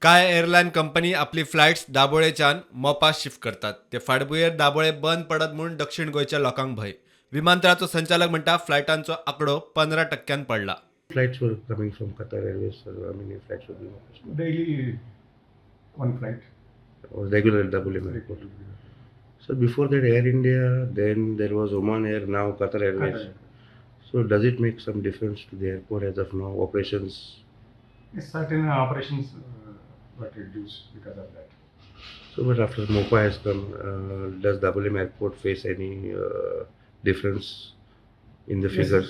काय airline company आपली flights दाबोळेच्यान Mopa shift करतात. ते फाटभुंयेर दाबोळे बंद पडत म्हणून दक्षिण गोंयच्या लोकांक भंय. विमानतळाचो संचालक म्हणटा फ्लायटांचो आंकडो 15% पडला. Flights were coming from Qatar Airways, so how many flights were being operational? Daily one flight. Or regular Dabolim airport. So before that, Air India, then there was Oman Air, now Qatar Airways. So does it make some difference to the airport as of now? Operations? Yes, certain operations got reduced because of that. So but after MOPA has come, does Dabolim airport face any difference in the Yes. figures?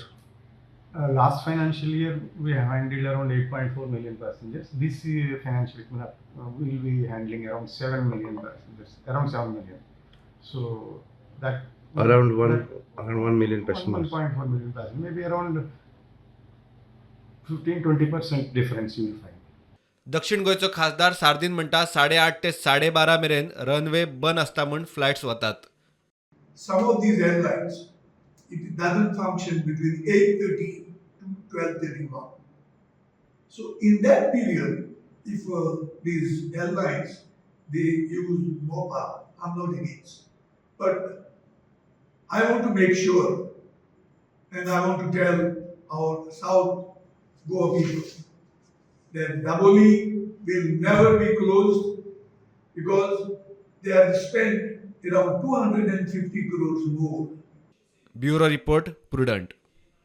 Last financial year, we handled around 8.4 million passengers. This financial year, we'll be handling around 7 million passengers, around 7 million. So that Around 1 million passengers. 1.4 million passengers, maybe around 15-20% difference you will find. दक्षिण गोंयचो खासदार sardine म्हणटा 8:30 ते 12:30 मेरेन runway बंद आसता म्हूण flights वतात. Some of these airlines, it doesn't function between 8:30 to 12:31. So in that period, if these airlines, they use MOPA, I'm not against. But I want to make sure, and I want to tell our South Goa people, that Dabolim will never be closed because they have spent around 250 crores more. Bureau report prudent.